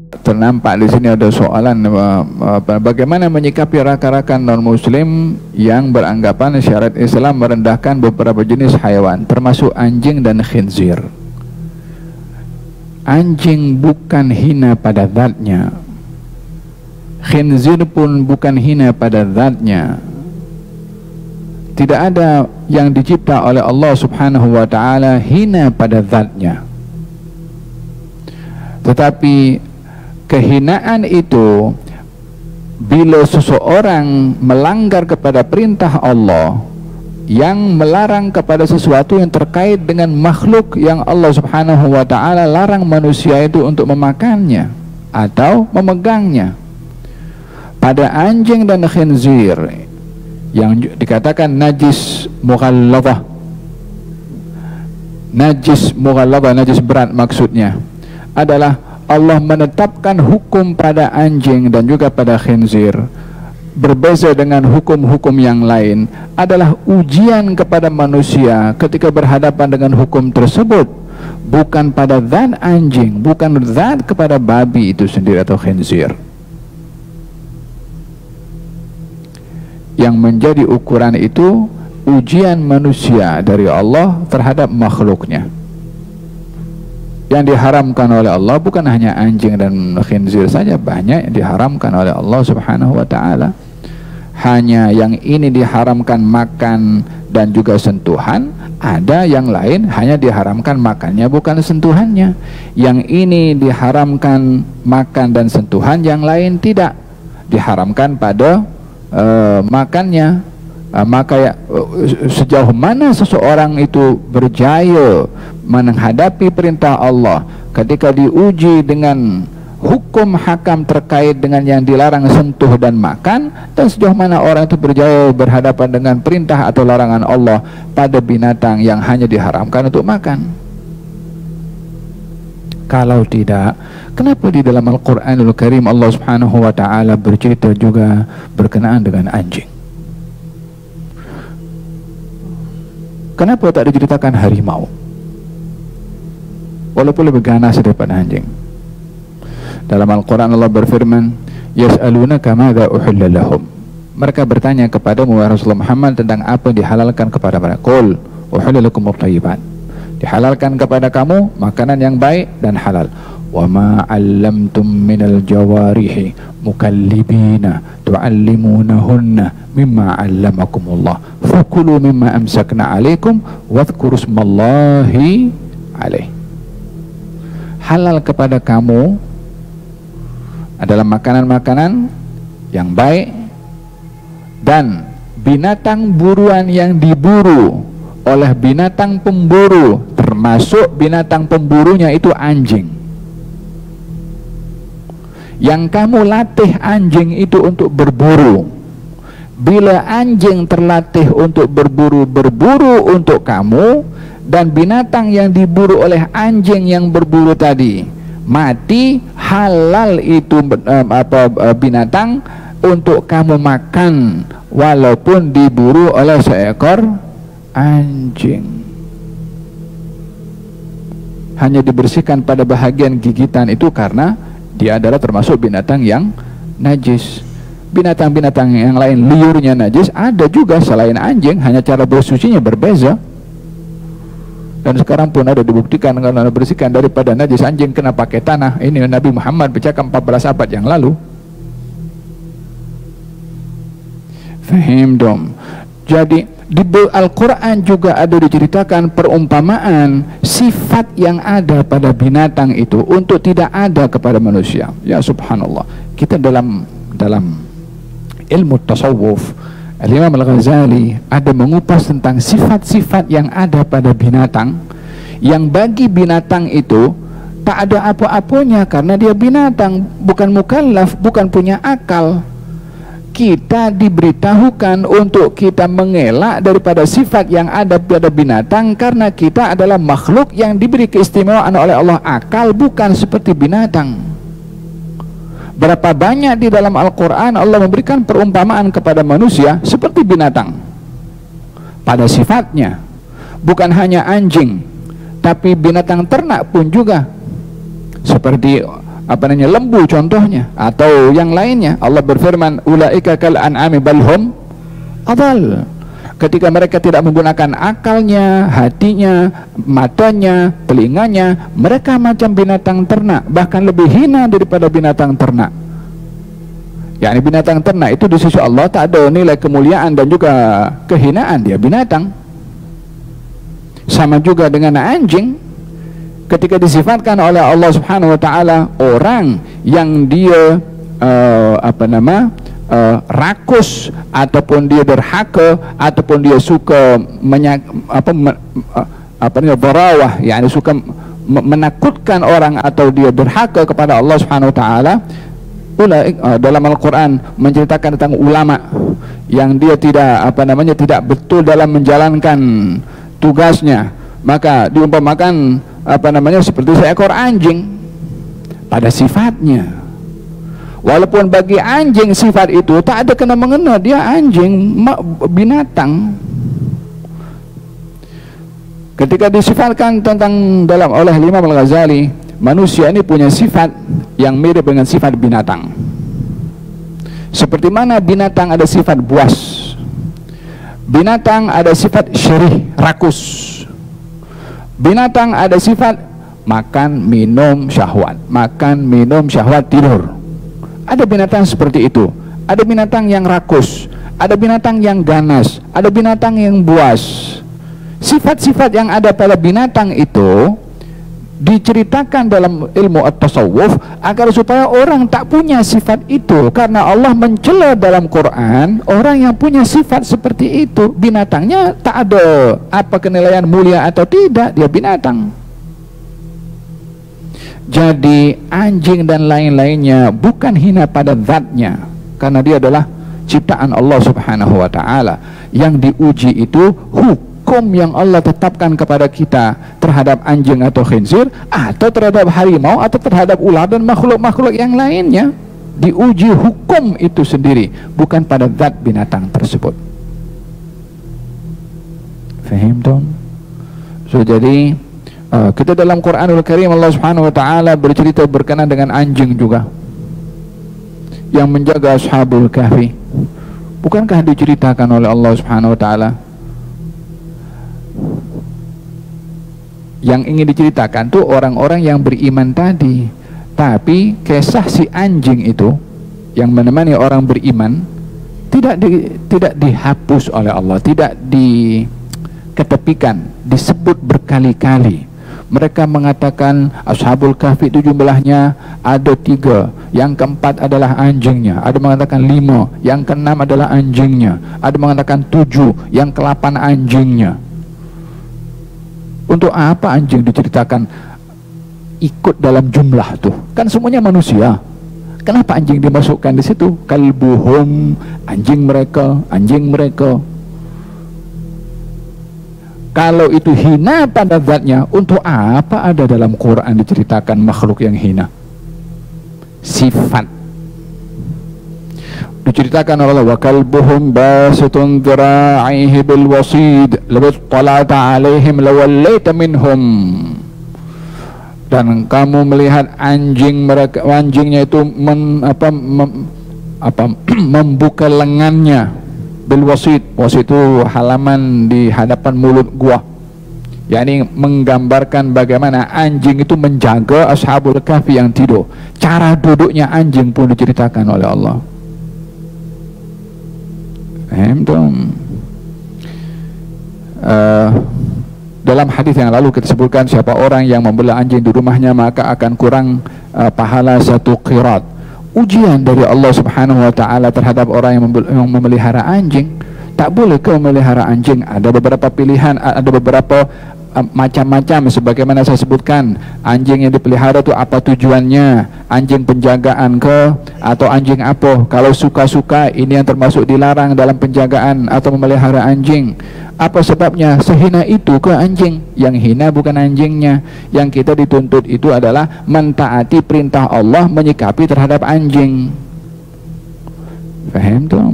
Ternampak di sini ada soalan bagaimana menyikapi rakan-rakan non-muslim yang beranggapan syariat Islam merendahkan beberapa jenis hewan termasuk anjing dan khinzir. Anjing bukan hina pada zatnya, khinzir pun bukan hina pada zatnya. Tidak ada yang dicipta oleh Allah Subhanahu wa ta'ala hina pada zatnya. Tetapi kehinaan itu bila seseorang melanggar kepada perintah Allah yang melarang kepada sesuatu yang terkait dengan makhluk yang Allah Subhanahu wa ta'ala larang manusia itu untuk memakannya atau memegangnya. Pada anjing dan khinzir yang dikatakan najis mughalladhah, najis berat maksudnya adalah Allah menetapkan hukum pada anjing dan juga pada khinzir berbeza dengan hukum-hukum yang lain, adalah ujian kepada manusia ketika berhadapan dengan hukum tersebut, bukan pada zat anjing, bukan zat kepada babi itu sendiri atau khinzir. Yang menjadi ukuran itu ujian manusia dari Allah terhadap makhluknya. Yang diharamkan oleh Allah bukan hanya anjing dan khinzir saja, banyak yang diharamkan oleh Allah Subhanahu wa ta'ala. Hanya yang ini diharamkan makan dan juga sentuhan, ada yang lain hanya diharamkan makannya bukan sentuhannya. Yang ini diharamkan makan dan sentuhan, yang lain tidak diharamkan pada makannya. Maka sejauh mana seseorang itu berjaya menghadapi perintah Allah ketika diuji dengan hukum hakam terkait dengan yang dilarang sentuh dan makan, dan sejauh mana orang itu berjaya berhadapan dengan perintah atau larangan Allah pada binatang yang hanya diharamkan untuk makan. Kalau tidak, kenapa di dalam Al-Quranul Karim Allah Subhanahu wa ta'ala bercerita juga berkenaan dengan anjing? Kenapa tak diceritakan harimau? Walaupun lebih ganas daripada anjing. Dalam Al-Quran Allah berfirman, yas'alunaka madza uhilla lahum. Mereka bertanya kepadamu wahai Rasulullah Muhammad tentang apa yang dihalalkan kepada mereka. Qul uhilla lakumut thayyibat. Dihalalkan kepada kamu makanan yang baik dan halal. Wa ma 'allamtum minal jawarihi mukallibina tu'allimunahunna mimma 'allamakumullah fakulu mimma amsakna 'alaikum wadhkuru ismallahi 'alaihi. Halal kepada kamu adalah makanan-makanan yang baik dan binatang buruan yang diburu oleh binatang pemburu, termasuk binatang pemburunya itu anjing. Yang kamu latih anjing itu untuk berburu. Bila anjing terlatih untuk berburu untuk kamu, dan binatang yang diburu oleh anjing yang berburu tadi mati, halal itu binatang untuk kamu makan walaupun diburu oleh seekor anjing. Hanya dibersihkan pada bahagian gigitan itu karena dia adalah termasuk binatang yang najis. Binatang-binatang yang lain liurnya najis ada juga selain anjing, hanya cara bersucinya berbeza. Dan sekarang pun ada dibuktikan kalau bersihkan daripada najis anjing kena pakai tanah. Ini Nabi Muhammad bercakap 14 abad yang lalu. Fahim dong. Jadi di Al-Quran juga ada diceritakan perumpamaan sifat yang ada pada binatang itu untuk tidak ada kepada manusia. Ya subhanallah. Kita dalam ilmu tasawuf, Al-Imam Al-Ghazali ada mengupas tentang sifat-sifat yang ada pada binatang, yang bagi binatang itu tak ada apa-apanya karena dia binatang, bukan mukallaf, bukan punya akal. Kita diberitahukan untuk kita mengelak daripada sifat yang ada pada binatang karena kita adalah makhluk yang diberi keistimewaan oleh Allah akal, bukan seperti binatang. Berapa banyak di dalam Al-Quran Allah memberikan perumpamaan kepada manusia seperti binatang pada sifatnya. Bukan hanya anjing, tapi binatang ternak pun juga, seperti lembu contohnya, atau yang lainnya. Allah berfirman, ulaika kal an'ami bal hum adall. Ketika mereka tidak menggunakan akalnya, hatinya, matanya, telinganya, mereka macam binatang ternak, bahkan lebih hina daripada binatang ternak. yakni binatang ternak itu di sisi Allah tak ada nilai kemuliaan dan juga kehinaan, dia binatang. Sama juga dengan anjing, ketika disifatkan oleh Allah Subhanahu wa taala orang yang dia rakus ataupun dia derhaka ataupun dia suka barawah, yakni suka menakutkan orang atau dia derhaka kepada Allah Subhanahu wa taala. Dalam Al-Quran menceritakan tentang ulama yang dia tidak betul dalam menjalankan tugasnya, maka diumpamakan seperti seekor anjing pada sifatnya. Walaupun bagi anjing sifat itu tak ada kena mengena, dia anjing, binatang. Ketika disifatkan tentang oleh Imam Al-Ghazali, manusia ini punya sifat yang mirip dengan sifat binatang. Seperti mana binatang ada sifat buas, binatang ada sifat syirih, rakus, binatang ada sifat makan minum syahwat, tidur. Ada binatang seperti itu. Ada binatang yang rakus, ada binatang yang ganas, ada binatang yang buas. Sifat-sifat yang ada pada binatang itu diceritakan dalam ilmu at-tasawuf agar supaya orang tak punya sifat itu, karena Allah mencela dalam Quran orang yang punya sifat seperti itu. Binatangnya tak ada apa kenilaian mulia atau tidak, dia binatang. Jadi anjing dan lain-lainnya bukan hina pada zatnya, karena dia adalah ciptaan Allah Subhanahu wa taala. Yang diuji itu hukum yang Allah tetapkan kepada kita terhadap anjing atau khinzir, atau terhadap harimau, atau terhadap ular dan makhluk-makhluk yang lainnya. Diuji hukum itu sendiri, bukan pada zat binatang tersebut. Faham dong? So jadi kita dalam Quranul Karim Allah Subhanahu wa taala bercerita berkenaan dengan anjing juga yang menjaga Ashabul Kahfi. Bukankah diceritakan oleh Allah Subhanahu wa taala? Yang ingin diceritakan tuh orang-orang yang beriman tadi, tapi kisah si anjing itu yang menemani orang beriman tidak dihapus oleh Allah, tidak diketepikan, disebut berkali-kali. Mereka mengatakan Ashabul Kahfi itu jumlahnya ada 3, yang keempat adalah anjingnya. Ada mengatakan 5, yang keenam adalah anjingnya. Ada mengatakan 7, yang ke-8 anjingnya. Untuk apa anjing diceritakan ikut dalam jumlah tuh? Kan semuanya manusia. Kenapa anjing dimasukkan di situ? Kalbuhum, anjing mereka. Kalau itu hina pada zatnya, untuk apa ada dalam Quran diceritakan makhluk yang hina? Sifat. Diceritakan oleh Allah, wa kalbuhum basitun dhira'ihi bil wasid law tala'ta 'alaihim lawallaita minhum. Dan kamu melihat anjingnya itu membuka lengannya bil wasid. Wasid itu halaman di hadapan mulut gua, yakni menggambarkan bagaimana anjing itu menjaga Ashabul Kahfi yang tidur. Cara duduknya anjing pun diceritakan oleh Allah. Dalam hadis yang lalu kita sebutkan, siapa orang yang membela anjing di rumahnya maka akan kurang pahala 1 qirat. Ujian dari Allah Subhanahu wa taala terhadap orang yang memelihara anjing. Tak boleh kau memelihara anjing. Ada beberapa pilihan, ada beberapa macam-macam sebagaimana saya sebutkan. Anjing yang dipelihara itu apa tujuannya? Anjing penjagaan ke atau anjing apa? Kalau suka-suka, ini yang termasuk dilarang dalam penjagaan atau memelihara anjing. Apa sebabnya? Sehina itu ke anjing. Yang hina bukan anjingnya. Yang kita dituntut itu adalah mentaati perintah Allah menyikapi terhadap anjing. Faham tuh?